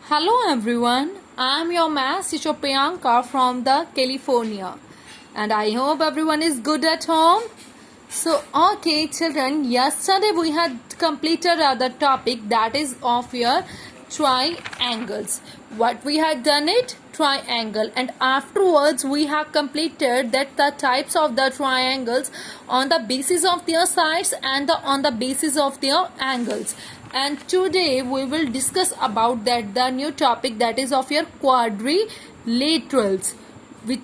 Hello everyone, I am your math teacher Priyanka from the California and I hope everyone is good at home. So okay children, yesterday we had completed the topic that is of your triangles. What we had done it? Triangle, and afterwards we have completed that the types of the triangles on the basis of their sides and on the basis of their angles. And today we will discuss about that the new topic that is of your quadrilaterals.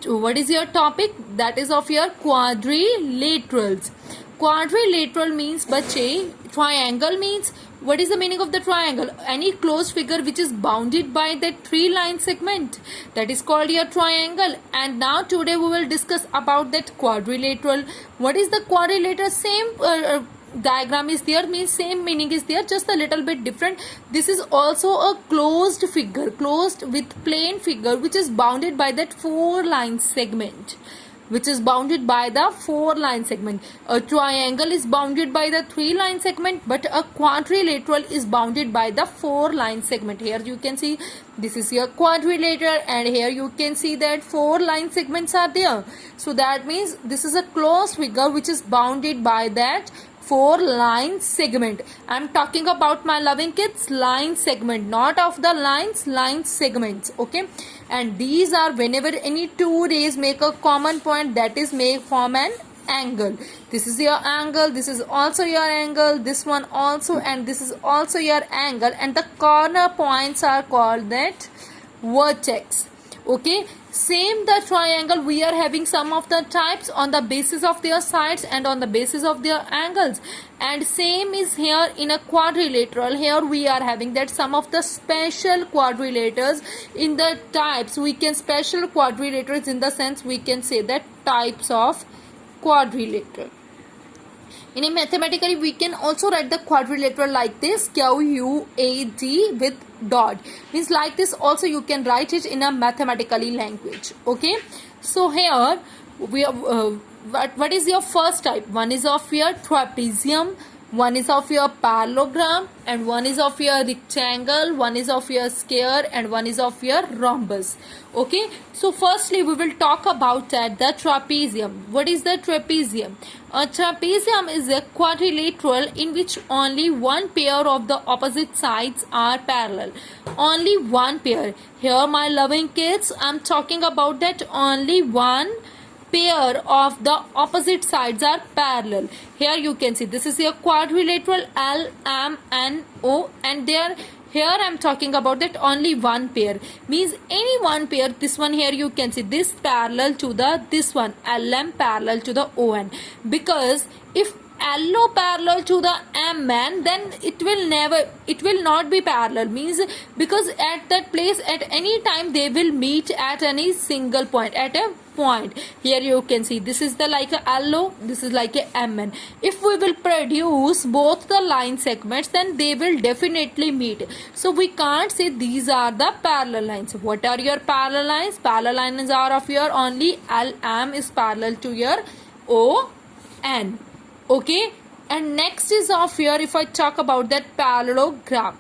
What is your topic? That is of your quadrilaterals. Quadrilateral means bache, triangle means, what is the meaning of the triangle? Any closed figure which is bounded by that three line segment, that is called your triangle. And now today we will discuss about that quadrilateral. What is the quadrilateral? Same diagram is there, means same meaning is there, just a little bit different. This is also a closed figure, closed with plain figure, which is bounded by that four line segment, which is bounded by the four line segment. A triangle is bounded by the three line segment, but a quadrilateral is bounded by the four line segment. Here you can see this is your quadrilateral, and here you can see that four line segments are there. So that means this is a closed figure which is bounded by that four line segment. I'm talking about my loving kids, line segment, not of the lines, line segments. Okay, and these are whenever any two rays make a common point, that is may form an angle. This is your angle, this is also your angle, this one also, and this is also your angle, and the corner points are called that vertex. Okay, same the triangle, we are having some of the types on the basis of their sides and on the basis of their angles, and same is here in a quadrilateral. Here we are having that some of the special quadrilaters in the types. We can special quadrilaters in the sense we can say that types of quadrilateral. In a mathematically, we can also write the quadrilateral like this, QUAD with dot. Means like this also you can write it in a mathematically language. Okay. So here we are, what is your first type? One is of your trapezium, one is of your parallelogram, and one is of your rectangle, one is of your square, and one is of your rhombus. Okay, so firstly we will talk about that the trapezium. What is the trapezium? A trapezium is a quadrilateral in which only one pair of the opposite sides are parallel. Only one pair. Here my loving kids, I'm talking about that only one pair of the opposite sides are parallel. Here you can see this is your quadrilateral LMNO, and there here I am talking about that only one pair, means any one pair. This one here you can see this parallel to the this one LM parallel to the ON, because if LO parallel to the MN, then it will not be parallel, means because at that place at any time they will meet at any single point, at a point. Here you can see this is the like a LO, this is like a MN. If we will produce both the line segments, then they will definitely meet. So we can't say these are the parallel lines. What are your parallel lines? Parallel lines are of your only LM is parallel to your ON. Okay, and next is of your, if I talk about that parallelogram.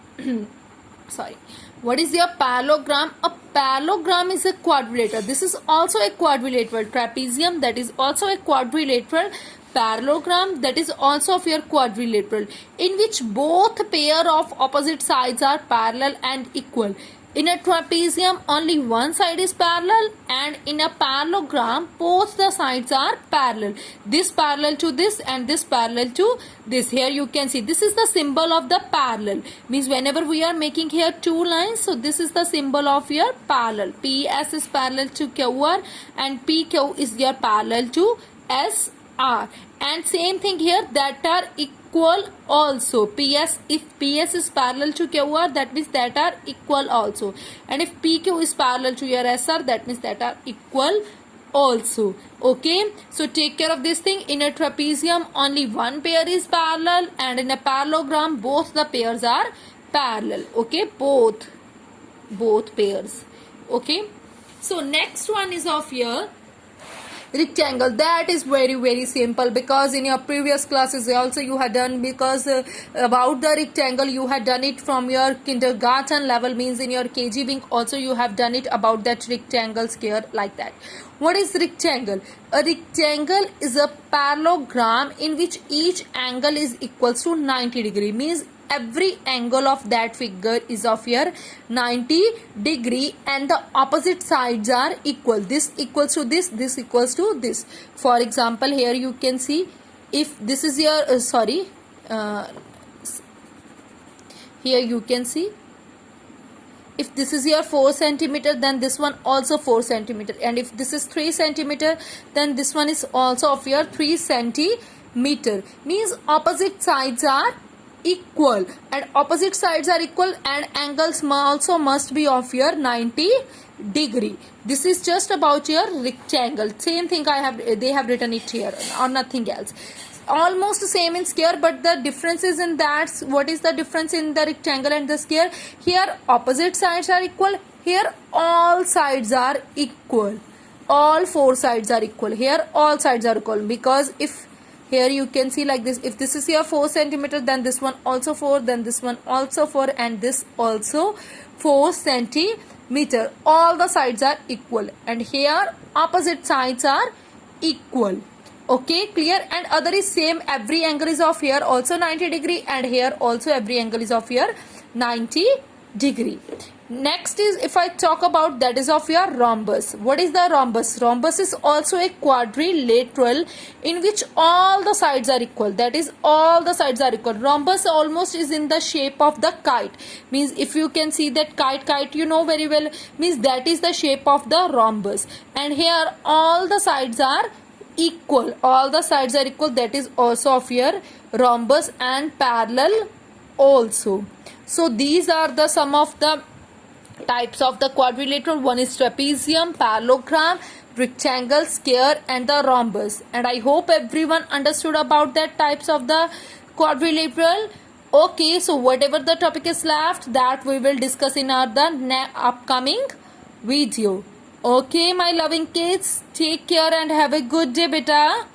Sorry, what is your parallelogram? A parallelogram is a quadrilateral. This is also a quadrilateral. Trapezium, that is also a quadrilateral. Parallelogram, that is also of your quadrilateral, in which both pair of opposite sides are parallel and equal. In a trapezium, only one side is parallel, and in a parallelogram, both the sides are parallel. This parallel to this and this parallel to this. Here you can see this is the symbol of the parallel. Means whenever we are making here two lines, so this is the symbol of your parallel. PS is parallel to QR, and PQ is your parallel to SR. And same thing here, that are equal also. PS, if PS is parallel to QR, that means that are equal also, and if PQ is parallel to your SR, that means that are equal also. Okay, so take care of this thing. In a trapezium only one pair is parallel, and in a parallelogram both the pairs are parallel. Okay, both pairs. Okay, so next one is of your rectangle, that is very simple, because in your previous classes also you had done, because about the rectangle you had done it from your kindergarten level, means in your KG wing also you have done it about that rectangle square like that. What is rectangle? A rectangle is a parallelogram in which each angle is equals to 90 degree, means every angle of that figure is of your 90 degree and the opposite sides are equal. This equals to this, this equals to this. For example, here you can see, if this is your here you can see, if this is your 4 centimeter, then this one also 4 centimeter, and if this is 3 centimeter, then this one is also of your 3 centimeter, means opposite sides are equal, and opposite sides are equal, and angles also must be of your 90 degree. This is just about your rectangle. Same thing they have written it here, or nothing else. Almost same in square, but the difference is in that, what is the difference in the rectangle and the square? Here opposite sides are equal, here all sides are equal, all 4 sides are equal, here all sides are equal, because if here you can see like this, if this is your 4 centimeter, then this one also 4, then this one also 4, and this also 4 centimeter. All the sides are equal, and here opposite sides are equal. Okay, clear? And other is same, every angle is of here also 90 degree, and here also every angle is of here 90 degree. Next is, if I talk about, that is of your rhombus. What is the rhombus? Rhombus is also a quadrilateral in which all the sides are equal, that is all the sides are equal. Rhombus almost is in the shape of the kite, means if you can see that kite you know very well, means that is the shape of the rhombus, and here all the sides are equal, all the sides are equal, that is also of your rhombus, and parallel also. So these are the some of the types of the quadrilateral. One is trapezium, parallelogram, rectangle, square, and the rhombus. And I hope everyone understood about that types of the quadrilateral. Okay, so whatever the topic is left, that we will discuss in our upcoming video. Okay, my loving kids, take care and have a good day, beta.